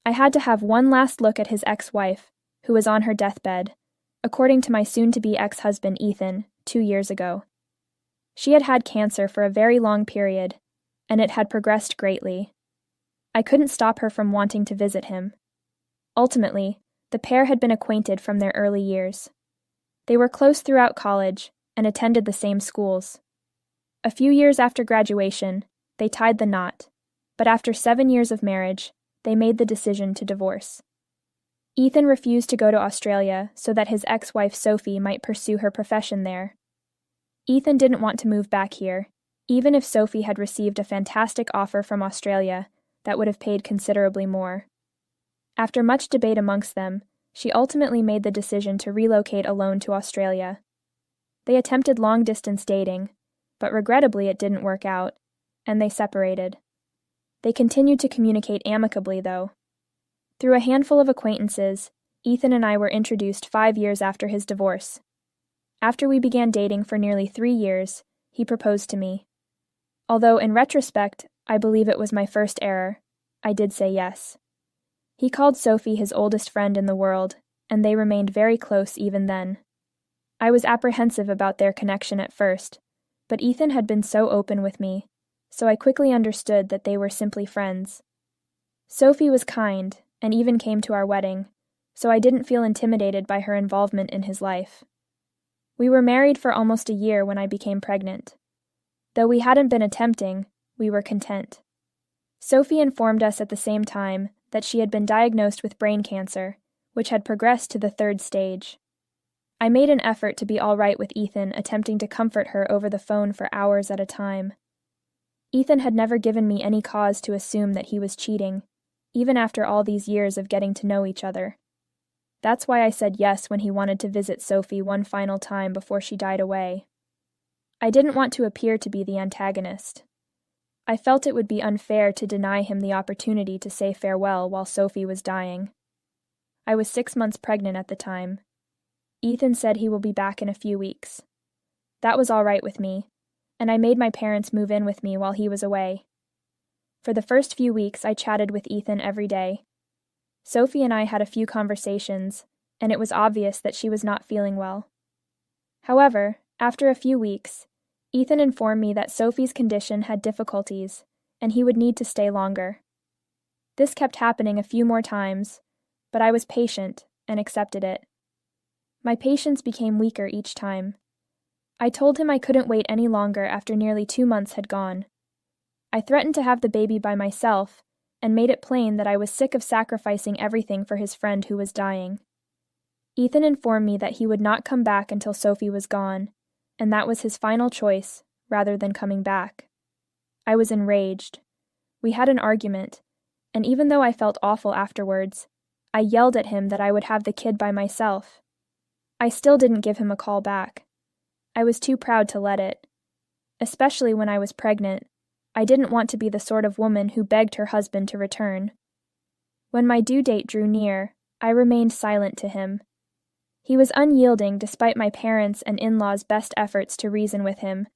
I had to have one last look at his ex-wife, who was on her deathbed, according to my soon-to-be ex-husband Ethan, 2 years ago. She had had cancer for a very long period, and it had progressed greatly. I couldn't stop her from wanting to visit him. Ultimately, the pair had been acquainted from their early years. They were close throughout college and attended the same schools. A few years after graduation, they tied the knot, but after 7 years of marriage, they made the decision to divorce. Ethan refused to go to Australia so that his ex-wife Sophie might pursue her profession there. Ethan didn't want to move back here, even if Sophie had received a fantastic offer from Australia that would have paid considerably more. After much debate amongst them, she ultimately made the decision to relocate alone to Australia. They attempted long-distance dating, but regrettably it didn't work out, and they separated. They continued to communicate amicably, though. Through a handful of acquaintances, Ethan and I were introduced 5 years after his divorce. After we began dating for nearly 3 years, he proposed to me. Although, in retrospect, I believe it was my first error, I did say yes. He called Sophie his oldest friend in the world, and they remained very close even then. I was apprehensive about their connection at first, but Ethan had been so open with me, so I quickly understood that they were simply friends. Sophie was kind, and even came to our wedding, so I didn't feel intimidated by her involvement in his life. We were married for almost a year when I became pregnant. Though we hadn't been attempting, we were content. Sophie informed us at the same time that she had been diagnosed with brain cancer, which had progressed to the 3rd stage. I made an effort to be all right with Ethan, attempting to comfort her over the phone for hours at a time. Ethan had never given me any cause to assume that he was cheating, even after all these years of getting to know each other. That's why I said yes when he wanted to visit Sophie one final time before she died away. I didn't want to appear to be the antagonist. I felt it would be unfair to deny him the opportunity to say farewell while Sophie was dying. I was 6 months pregnant at the time. Ethan said he will be back in a few weeks. That was all right with me, and I made my parents move in with me while he was away. For the first few weeks, I chatted with Ethan every day. Sophie and I had a few conversations, and it was obvious that she was not feeling well. However, after a few weeks, Ethan informed me that Sophie's condition had difficulties, and he would need to stay longer. This kept happening a few more times, but I was patient and accepted it. My patience became weaker each time. I told him I couldn't wait any longer after nearly 2 months had gone. I threatened to have the baby by myself, and made it plain that I was sick of sacrificing everything for his friend who was dying. Ethan informed me that he would not come back until Sophie was gone, and that was his final choice, rather than coming back. I was enraged. We had an argument, and even though I felt awful afterwards, I yelled at him that I would have the kid by myself. I still didn't give him a call back. I was too proud to let it. Especially when I was pregnant, I didn't want to be the sort of woman who begged her husband to return. When my due date drew near, I remained silent to him. He was unyielding despite my parents' and in-laws' best efforts to reason with him.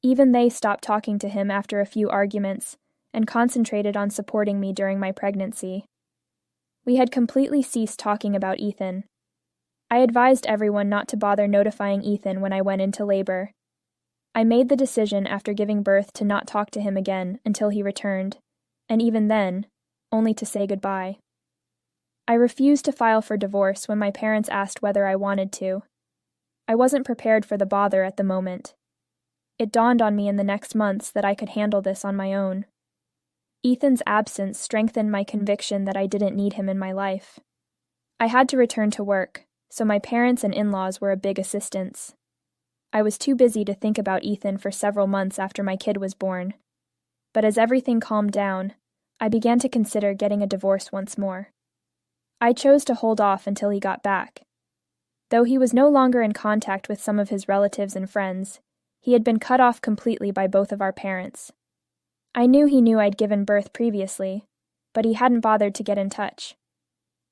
Even they stopped talking to him after a few arguments and concentrated on supporting me during my pregnancy. We had completely ceased talking about Ethan. I advised everyone not to bother notifying Ethan when I went into labor. I made the decision after giving birth to not talk to him again until he returned, and even then, only to say goodbye. I refused to file for divorce when my parents asked whether I wanted to. I wasn't prepared for the bother at the moment. It dawned on me in the next months that I could handle this on my own. Ethan's absence strengthened my conviction that I didn't need him in my life. I had to return to work, so my parents and in-laws were a big assistance. I was too busy to think about Ethan for several months after my kid was born. But as everything calmed down, I began to consider getting a divorce once more. I chose to hold off until he got back. Though he was no longer in contact with some of his relatives and friends, he had been cut off completely by both of our parents. I knew he knew I'd given birth previously, but he hadn't bothered to get in touch.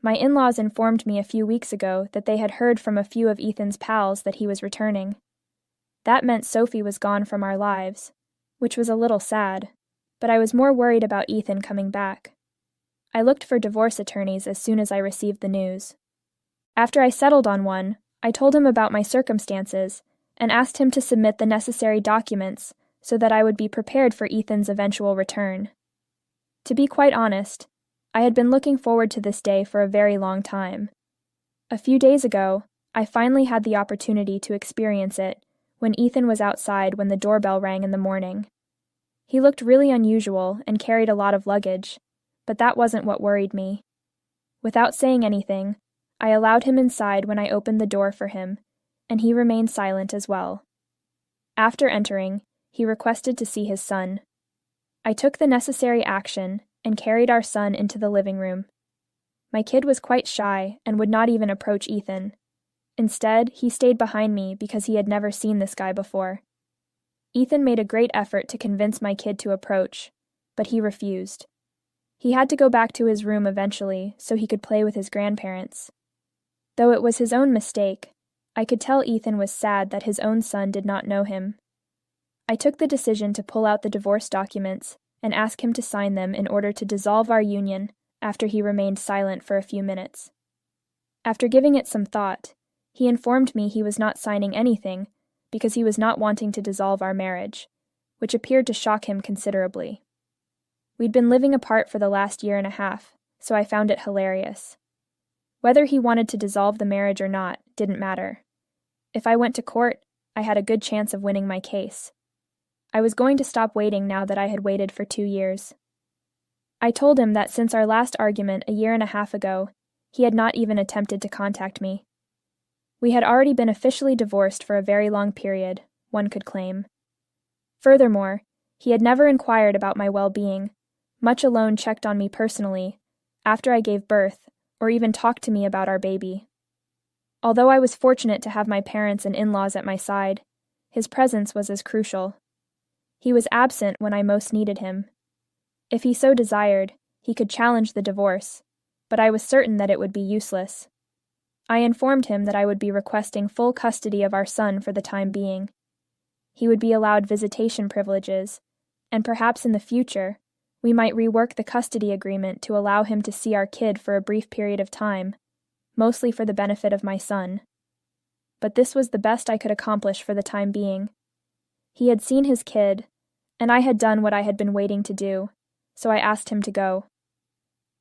My in-laws informed me a few weeks ago that they had heard from a few of Ethan's pals that he was returning. That meant Sophie was gone from our lives, which was a little sad, but I was more worried about Ethan coming back. I looked for divorce attorneys as soon as I received the news. After I settled on one, I told him about my circumstances and asked him to submit the necessary documents so that I would be prepared for Ethan's eventual return. To be quite honest, I had been looking forward to this day for a very long time. A few days ago, I finally had the opportunity to experience it when Ethan was outside when the doorbell rang in the morning. He looked really unusual and carried a lot of luggage, but that wasn't what worried me. Without saying anything, I allowed him inside when I opened the door for him, and he remained silent as well. After entering, he requested to see his son. I took the necessary action and carried our son into the living room. My kid was quite shy and would not even approach Ethan. Instead, he stayed behind me because he had never seen this guy before. Ethan made a great effort to convince my kid to approach, but he refused. He had to go back to his room eventually so he could play with his grandparents. Though it was his own mistake, I could tell Ethan was sad that his own son did not know him. I took the decision to pull out the divorce documents and ask him to sign them in order to dissolve our union after he remained silent for a few minutes. After giving it some thought, he informed me he was not signing anything because he was not wanting to dissolve our marriage, which appeared to shock him considerably. We'd been living apart for the last year and a half, so I found it hilarious. Whether he wanted to dissolve the marriage or not didn't matter. If I went to court, I had a good chance of winning my case. I was going to stop waiting now that I had waited for 2 years. I told him that since our last argument a year and a half ago, he had not even attempted to contact me. We had already been officially divorced for a very long period, one could claim. Furthermore, he had never inquired about my well-being, much alone checked on me personally, after I gave birth, or even talked to me about our baby. Although I was fortunate to have my parents and in-laws at my side, his presence was as crucial. He was absent when I most needed him. If he so desired, he could challenge the divorce, but I was certain that it would be useless. I informed him that I would be requesting full custody of our son for the time being. He would be allowed visitation privileges, and perhaps in the future, we might rework the custody agreement to allow him to see our kid for a brief period of time, mostly for the benefit of my son. But this was the best I could accomplish for the time being. He had seen his kid, and I had done what I had been waiting to do, so I asked him to go.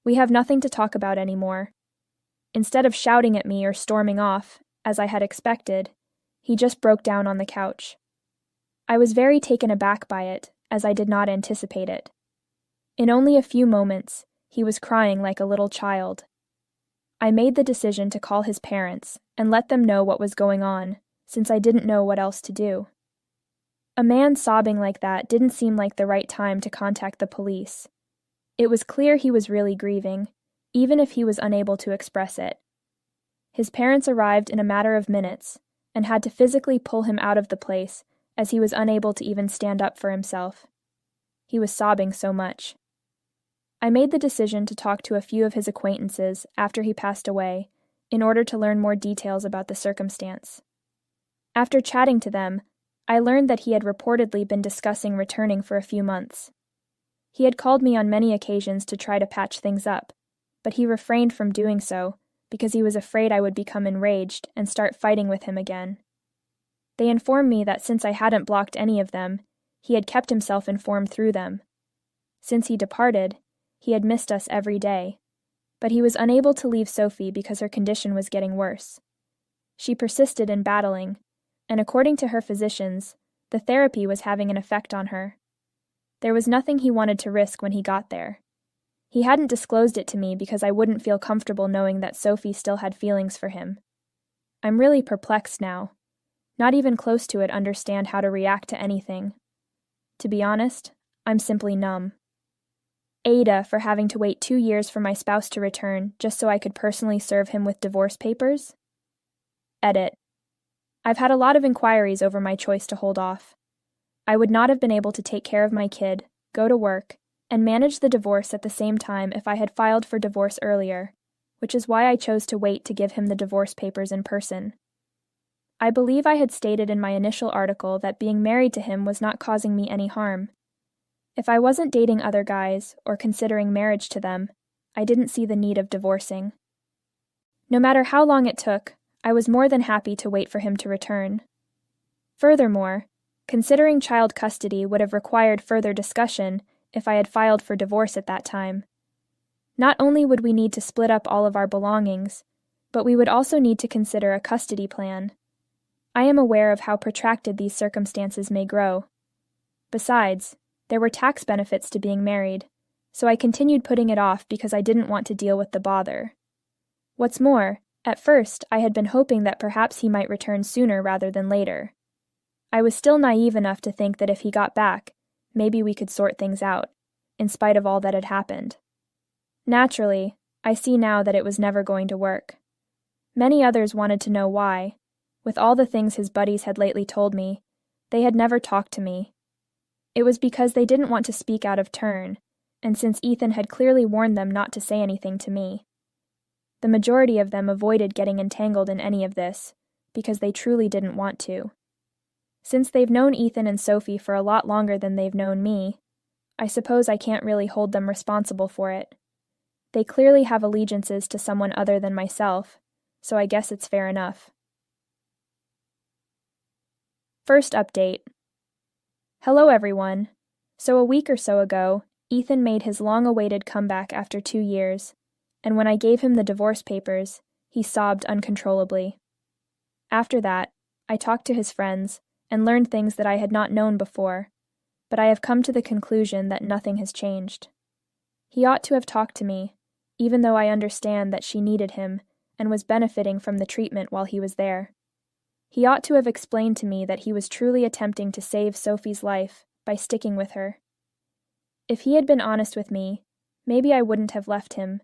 We have nothing to talk about anymore. Instead of shouting at me or storming off, as I had expected, he just broke down on the couch. I was very taken aback by it, as I did not anticipate it. In only a few moments, he was crying like a little child. I made the decision to call his parents and let them know what was going on, since I didn't know what else to do. A man sobbing like that didn't seem like the right time to contact the police. It was clear he was really grieving, even if he was unable to express it. His parents arrived in a matter of minutes and had to physically pull him out of the place as he was unable to even stand up for himself. He was sobbing so much. I made the decision to talk to a few of his acquaintances after he passed away in order to learn more details about the circumstance. After chatting to them, I learned that he had reportedly been discussing returning for a few months. He had called me on many occasions to try to patch things up, but he refrained from doing so because he was afraid I would become enraged and start fighting with him again. They informed me that since I hadn't blocked any of them, he had kept himself informed through them. Since he departed, he had missed us every day, but he was unable to leave Sophie because her condition was getting worse. She persisted in battling, and according to her physicians, the therapy was having an effect on her. There was nothing he wanted to risk when he got there. He hadn't disclosed it to me because I wouldn't feel comfortable knowing that Sophie still had feelings for him. I'm really perplexed now. Not even close to it understand how to react to anything. To be honest, I'm simply numb. Ada for having to wait 2 years for my spouse to return just so I could personally serve him with divorce papers? Edit. I've had a lot of inquiries over my choice to hold off. I would not have been able to take care of my kid, go to work, and manage the divorce at the same time if I had filed for divorce earlier, which is why I chose to wait to give him the divorce papers in person. I believe I had stated in my initial article that being married to him was not causing me any harm. If I wasn't dating other guys or considering marriage to them, I didn't see the need of divorcing. No matter how long it took, I was more than happy to wait for him to return. Furthermore, considering child custody would have required further discussion if I had filed for divorce at that time. Not only would we need to split up all of our belongings, but we would also need to consider a custody plan. I am aware of how protracted these circumstances may grow. Besides, there were tax benefits to being married, so I continued putting it off because I didn't want to deal with the bother. What's more, at first I had been hoping that perhaps he might return sooner rather than later. I was still naive enough to think that if he got back, maybe we could sort things out, in spite of all that had happened. Naturally, I see now that it was never going to work. Many others wanted to know why. With all the things his buddies had lately told me, they had never talked to me. It was because they didn't want to speak out of turn, and since Ethan had clearly warned them not to say anything to me. The majority of them avoided getting entangled in any of this, because they truly didn't want to. Since they've known Ethan and Sophie for a lot longer than they've known me, I suppose I can't really hold them responsible for it. They clearly have allegiances to someone other than myself, so I guess it's fair enough. First update. Hello everyone. So a week or so ago, Ethan made his long-awaited comeback after 2 years, and when I gave him the divorce papers, he sobbed uncontrollably. After that, I talked to his friends and learned things that I had not known before, but I have come to the conclusion that nothing has changed. He ought to have talked to me, even though I understand that she needed him and was benefiting from the treatment while he was there. He ought to have explained to me that he was truly attempting to save Sophie's life by sticking with her. If he had been honest with me, maybe I wouldn't have left him,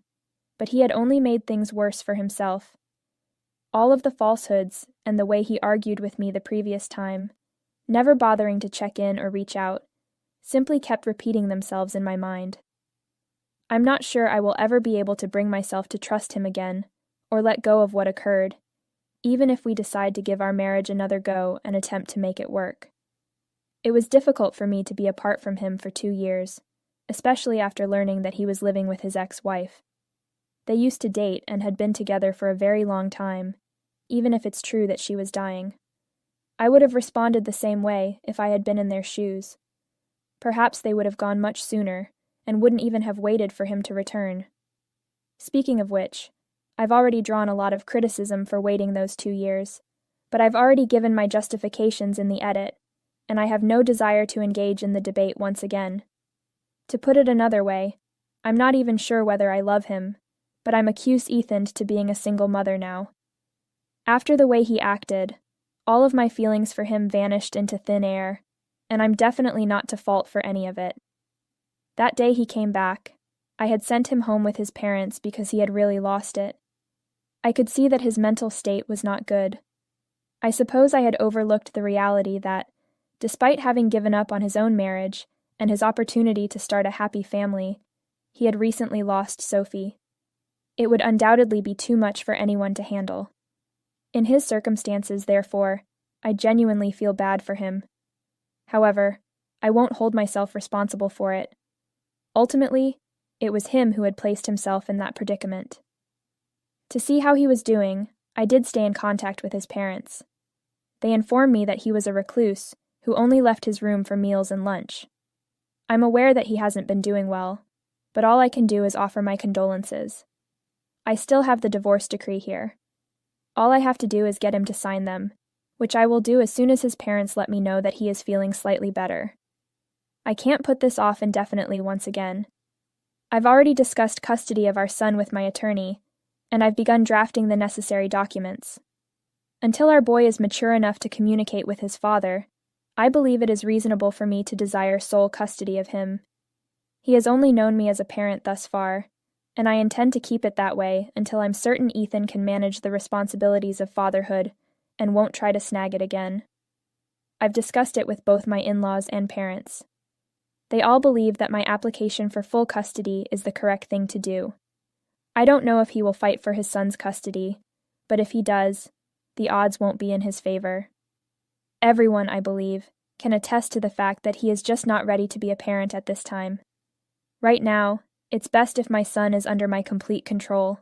but he had only made things worse for himself. All of the falsehoods and the way he argued with me the previous time, never bothering to check in or reach out, simply kept repeating themselves in my mind. I'm not sure I will ever be able to bring myself to trust him again, or let go of what occurred, even if we decide to give our marriage another go and attempt to make it work. It was difficult for me to be apart from him for 2 years, especially after learning that he was living with his ex-wife. They used to date and had been together for a very long time, even if it's true that she was dying. I would have responded the same way if I had been in their shoes. Perhaps they would have gone much sooner, and wouldn't even have waited for him to return. Speaking of which, I've already drawn a lot of criticism for waiting those 2 years, but I've already given my justifications in the edit, and I have no desire to engage in the debate once again. To put it another way, I'm not even sure whether I love him, but I'm accused Ethan to being a single mother now. After the way he acted, all of my feelings for him vanished into thin air, and I'm definitely not to fault for any of it. That day he came back, I had sent him home with his parents because he had really lost it. I could see that his mental state was not good. I suppose I had overlooked the reality that, despite having given up on his own marriage and his opportunity to start a happy family, he had recently lost Sophie. It would undoubtedly be too much for anyone to handle. In his circumstances, therefore, I genuinely feel bad for him. However, I won't hold myself responsible for it. Ultimately, it was him who had placed himself in that predicament. To see how he was doing, I did stay in contact with his parents. They informed me that he was a recluse who only left his room for meals and lunch. I'm aware that he hasn't been doing well, but all I can do is offer my condolences. I still have the divorce decree here. All I have to do is get him to sign them, which I will do as soon as his parents let me know that he is feeling slightly better. I can't put this off indefinitely once again. I've already discussed custody of our son with my attorney, and I've begun drafting the necessary documents. Until our boy is mature enough to communicate with his father, I believe it is reasonable for me to desire sole custody of him. He has only known me as a parent thus far, and I intend to keep it that way until I'm certain Ethan can manage the responsibilities of fatherhood and won't try to snag it again. I've discussed it with both my in-laws and parents. They all believe that my application for full custody is the correct thing to do. I don't know if he will fight for his son's custody, but if he does, the odds won't be in his favor. Everyone, I believe, can attest to the fact that he is just not ready to be a parent at this time. Right now, It's best if my son is under my complete control.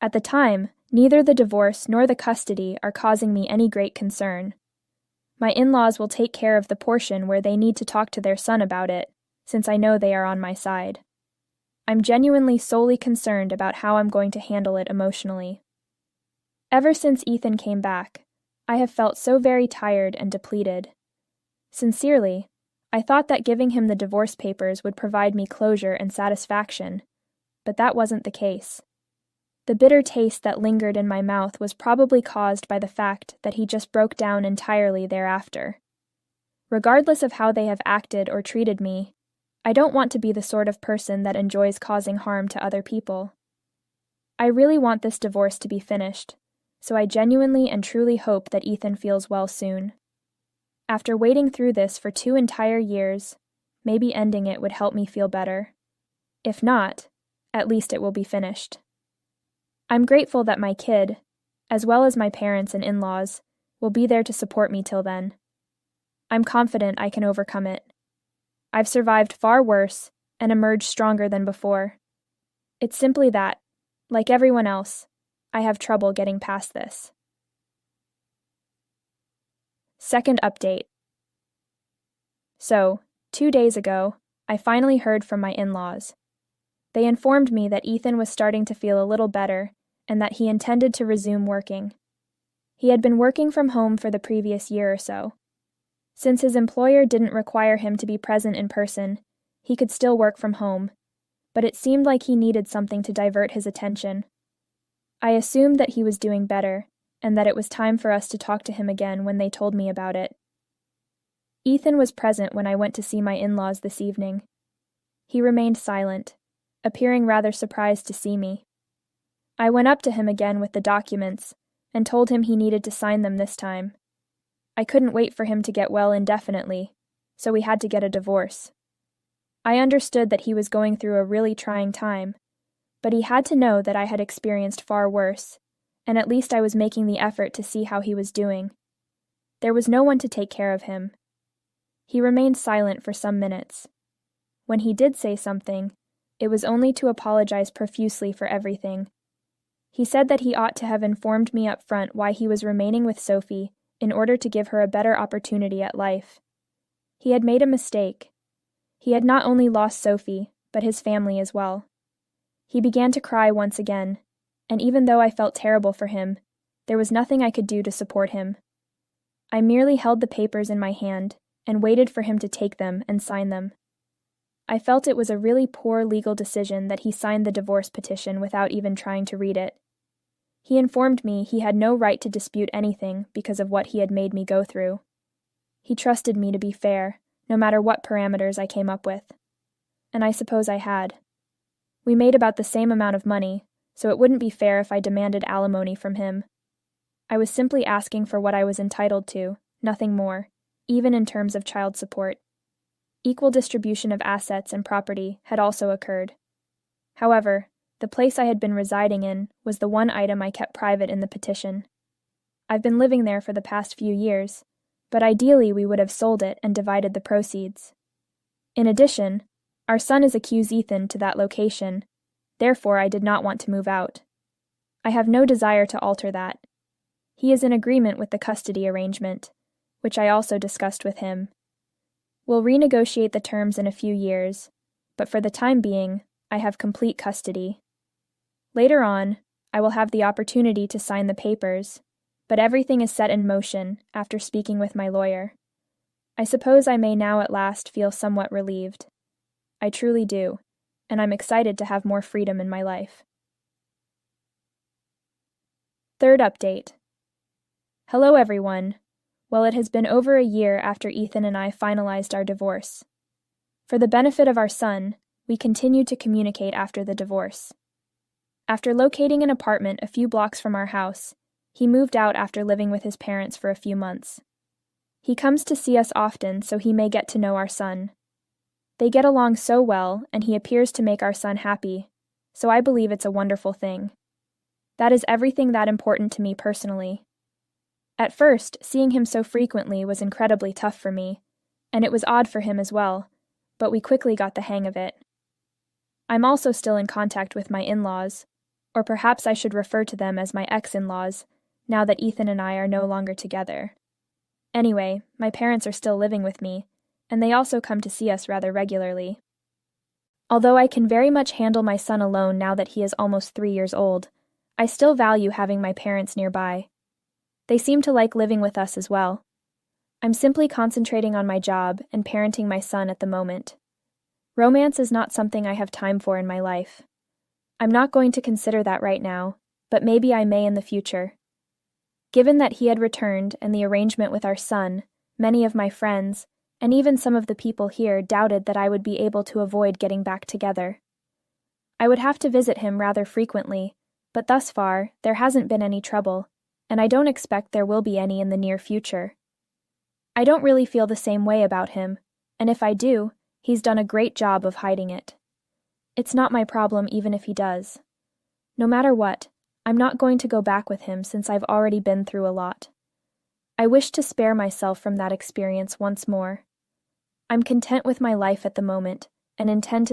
At the time, neither the divorce nor the custody are causing me any great concern. My in-laws will take care of the portion where they need to talk to their son about it, since I know they are on my side. I'm genuinely solely concerned about how I'm going to handle it emotionally. Ever since Ethan came back, I have felt so very tired and depleted. Sincerely, I thought that giving him the divorce papers would provide me closure and satisfaction, but that wasn't the case. The bitter taste that lingered in my mouth was probably caused by the fact that he just broke down entirely thereafter. Regardless of how they have acted or treated me, I don't want to be the sort of person that enjoys causing harm to other people. I really want this divorce to be finished, so I genuinely and truly hope that Ethan feels well soon. After waiting through this for 2 entire years, maybe ending it would help me feel better. If not, at least it will be finished. I'm grateful that my kid, as well as my parents and in-laws, will be there to support me till then. I'm confident I can overcome it. I've survived far worse and emerged stronger than before. It's simply that, like everyone else, I have trouble getting past this. Second update. So, 2 days ago, I finally heard from my in-laws. They informed me that Ethan was starting to feel a little better and that he intended to resume working. He had been working from home for the previous year or so. Since his employer didn't require him to be present in person, he could still work from home, but it seemed like he needed something to divert his attention. I assumed that he was doing better, and that it was time for us to talk to him again when they told me about it. Ethan was present when I went to see my in-laws this evening. He remained silent, appearing rather surprised to see me. I went up to him again with the documents and told him he needed to sign them this time. I couldn't wait for him to get well indefinitely, so we had to get a divorce. I understood that he was going through a really trying time, but he had to know that I had experienced far worse, and at least I was making the effort to see how he was doing. There was no one to take care of him. He remained silent for some minutes. When he did say something, it was only to apologize profusely for everything. He said that he ought to have informed me up front why he was remaining with Sophie in order to give her a better opportunity at life. He had made a mistake. He had not only lost Sophie, but his family as well. He began to cry once again, and even though I felt terrible for him, there was nothing I could do to support him. I merely held the papers in my hand and waited for him to take them and sign them. I felt it was a really poor legal decision that he signed the divorce petition without even trying to read it. He informed me he had no right to dispute anything because of what he had made me go through. He trusted me to be fair, no matter what parameters I came up with. And I suppose I had. We made about the same amount of money, so it wouldn't be fair if I demanded alimony from him. I was simply asking for what I was entitled to, nothing more, even in terms of child support. Equal distribution of assets and property had also occurred. However, the place I had been residing in was the one item I kept private in the petition. I've been living there for the past few years, but ideally we would have sold it and divided the proceeds. In addition, our son has accused Ethan to that location, therefore I did not want to move out. I have no desire to alter that. He is in agreement with the custody arrangement, which I also discussed with him. We'll renegotiate the terms in a few years, but for the time being, I have complete custody. Later on, I will have the opportunity to sign the papers, but everything is set in motion after speaking with my lawyer. I suppose I may now at last feel somewhat relieved. I truly do, and I'm excited to have more freedom in my life. Third update. Hello everyone. Well, it has been over a year after Ethan and I finalized our divorce. For the benefit of our son, we continued to communicate after the divorce. After locating an apartment a few blocks from our house, he moved out after living with his parents for a few months. He comes to see us often so he may get to know our son. They get along so well, and he appears to make our son happy, so I believe it's a wonderful thing. That is everything that important to me personally. At first, seeing him so frequently was incredibly tough for me, and it was odd for him as well, but we quickly got the hang of it. I'm also still in contact with my in-laws, or perhaps I should refer to them as my ex-in-laws, now that Ethan and I are no longer together. Anyway, my parents are still living with me, and they also come to see us rather regularly. Although I can very much handle my son alone now that he is almost 3 years old, I still value having my parents nearby. They seem to like living with us as well. I'm simply concentrating on my job and parenting my son at the moment. Romance is not something I have time for in my life. I'm not going to consider that right now, but maybe I may in the future. Given that he had returned and the arrangement with our son, many of my friends, and even some of the people here doubted that I would be able to avoid getting back together. I would have to visit him rather frequently, but thus far, there hasn't been any trouble, and I don't expect there will be any in the near future. I don't really feel the same way about him, and if I do, he's done a great job of hiding it. It's not my problem even if he does. No matter what, I'm not going to go back with him since I've already been through a lot. I wish to spare myself from that experience once more. I'm content with my life at the moment, and intend to